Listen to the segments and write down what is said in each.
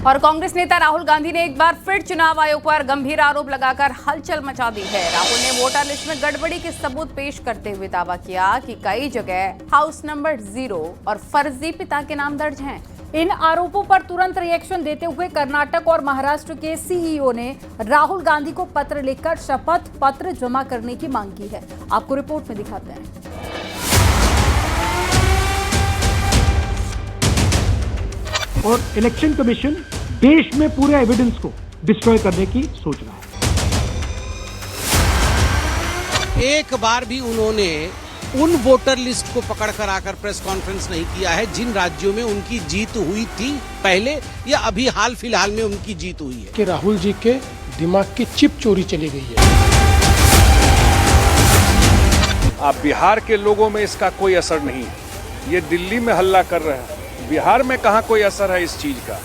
और कांग्रेस नेता राहुल गांधी ने एक बार फिर चुनाव आयोग पर गंभीर आरोप लगाकर हलचल मचा दी है। राहुल ने वोटर लिस्ट में गड़बड़ी के सबूत पेश करते हुए दावा किया कि कई जगह हाउस नंबर 0 और फर्जी पिता के नाम दर्ज हैं। इन आरोपों पर तुरंत रिएक्शन देते हुए कर्नाटक और महाराष्ट्र के सीईओ ने राहुल गांधी को पत्र लिखकर शपथ पत्र जमा करने की मांग की है। आपको रिपोर्ट में दिखाते हैं। और इलेक्शन कमीशन देश में पूरे एविडेंस को डिस्ट्रॉय करने की सोच रहा है। एक बार भी उन्होंने उन वोटर लिस्ट को पकड़कर आकर प्रेस कॉन्फ्रेंस नहीं किया है जिन राज्यों में उनकी जीत हुई थी पहले या अभी हाल फिलहाल में उनकी जीत हुई है। कि राहुल जी के दिमाग की चिप चोरी चली गई है। आप बिहार के लोगों में इसका कोई असर नहीं है। ये दिल्ली में हल्ला कर रहे हैं, बिहार में कहां कोई असर है इस चीज का।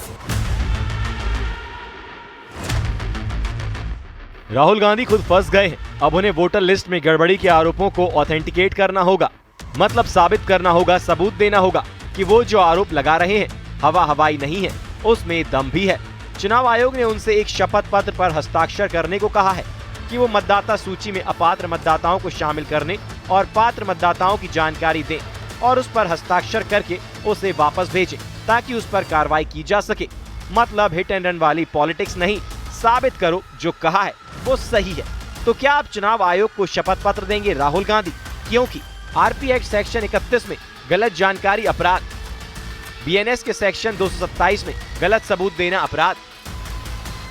राहुल गांधी खुद फंस गए हैं। अब उन्हें वोटर लिस्ट में गड़बड़ी के आरोपों को ऑथेंटिकेट करना होगा, मतलब साबित करना होगा, सबूत देना होगा कि वो जो आरोप लगा रहे हैं हवा हवाई नहीं है, उसमें दम भी है। चुनाव आयोग ने उनसे एक शपथ पत्र पर हस्ताक्षर करने को कहा है कि वो मतदाता सूची में अपात्र मतदाताओं को शामिल करने और पात्र मतदाताओं की जानकारी दें और उस पर हस्ताक्षर करके उसे वापस भेजें ताकि उस पर कार्रवाई की जा सके। मतलब हिट एंड रन वाली पॉलिटिक्स नहीं, साबित करो जो कहा है वो सही है। तो क्या आप चुनाव आयोग को शपथ पत्र देंगे राहुल गांधी? क्योंकि आरपी एक्ट सेक्शन 31 में गलत जानकारी अपराध, बीएनएस के सेक्शन 227 में गलत सबूत देना अपराध।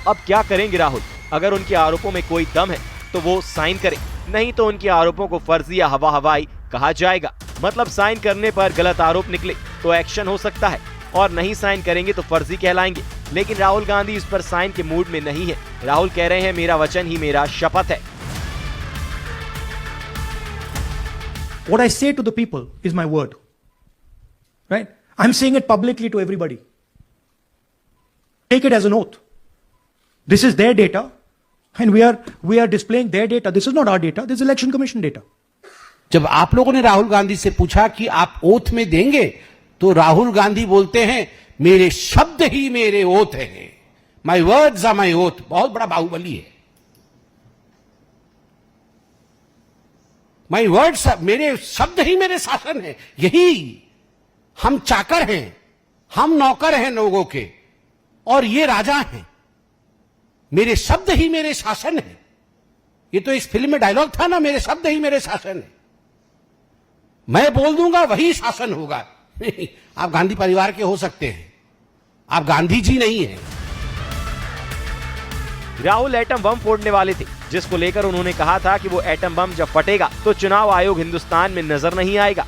अब क्या करेंगे राहुल? अगर उनके आरोपों में कोई दम है तो वो साइन करें, नहीं तो उनके आरोपों को फर्जी या हवा हवाई कहा जाएगा। मतलब साइन करने पर गलत आरोप निकले तो एक्शन हो सकता है और नहीं साइन करेंगे तो फर्जी कहलाएंगे। लेकिन राहुल गांधी इस पर साइन के मूड में नहीं है। राहुल कह रहे हैं मेरा वचन ही मेरा शपथ है। What I say to the people is my word. Right? I'm saying it publicly to everybody. Take it as an oath. This is their data and we are displaying their data. This is not our data. This is Election Commission data. जब आप लोगों ने राहुल गांधी से पूछा कि आप oath में देंगे तो राहुल गांधी बोलते हैं मेरे शब्द ही मेरे ओथ हैं, my words are my oath. बहुत बड़ा बाहुबली है। माई वर्ड्स, मेरे शब्द ही मेरे शासन है। यही हम चाकर हैं, हम नौकर हैं लोगों के और ये राजा हैं। मेरे शब्द ही मेरे शासन है। ये तो इस फिल्म में डायलॉग था ना, मेरे शब्द ही मेरे शासन है। मैं बोल दूंगा वही शासन होगा। आप गांधी परिवार के हो सकते हैं, आप गांधी जी नहीं हैं। राहुल एटम बम फोड़ने वाले थे, जिसको लेकर उन्होंने कहा था कि वो एटम बम जब फटेगा तो चुनाव आयोग हिंदुस्तान में नजर नहीं आएगा।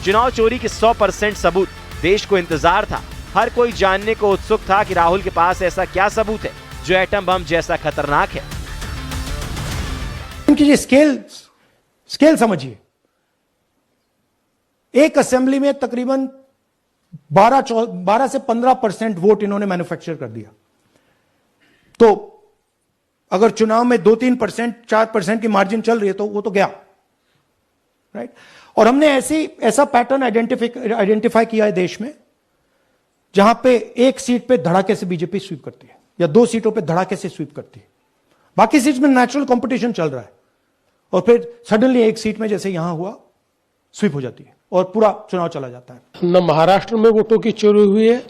चुनाव चोरी के 100% सबूत देश को इंतजार था। हर कोई जानने को उत्सुक था कि राहुल के पास ऐसा क्या सबूत है जो एटम बम जैसा खतरनाक है। उनकी स्केल समझिए। एक असेंबली में तकरीबन 12 से 15% वोट इन्होंने मैन्युफैक्चर कर दिया। तो अगर चुनाव में 2-3%, 4% की मार्जिन चल रही है तो वो तो गया, राइट। और हमने ऐसा पैटर्न आइडेंटिफाई किया है देश में, जहां पे एक सीट पे धड़ाके से बीजेपी स्वीप करती है या 2 सीटों पे धड़ाके से स्वीप करती है। बाकी सीट में नेचुरल कंपटीशन चल रहा है और फिर सडनली एक सीट में जैसे यहां हुआ स्वीप हो जाती है और पूरा चुनाव चला जाता है। न महाराष्ट्र में वोटों की चोरी हुई है,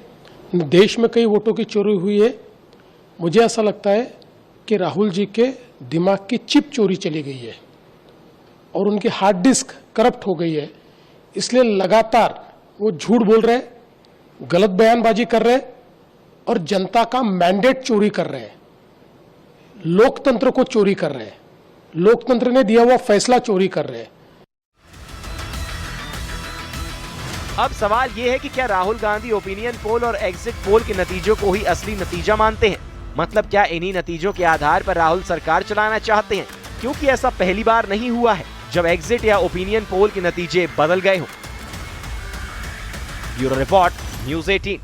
न देश में कई वोटों की चोरी हुई है। मुझे ऐसा लगता है कि राहुल जी के दिमाग की चिप चोरी चली गई है और उनकी हार्ड डिस्क करप्ट हो गई है। इसलिए लगातार वो झूठ बोल रहे, गलत बयानबाजी कर रहे और जनता का मैंडेट चोरी कर रहे हैं, लोकतंत्र को चोरी कर रहे हैं, लोकतंत्र ने दिया हुआ फैसला चोरी कर रहे हैं। अब सवाल ये है कि क्या राहुल गांधी ओपिनियन पोल और एग्जिट पोल के नतीजों को ही असली नतीजा मानते हैं? मतलब क्या इन्हीं नतीजों के आधार पर राहुल सरकार चलाना चाहते हैं? क्योंकि ऐसा पहली बार नहीं हुआ है जब एग्जिट या ओपिनियन पोल के नतीजे बदल गए हों। Bureau report, news 18।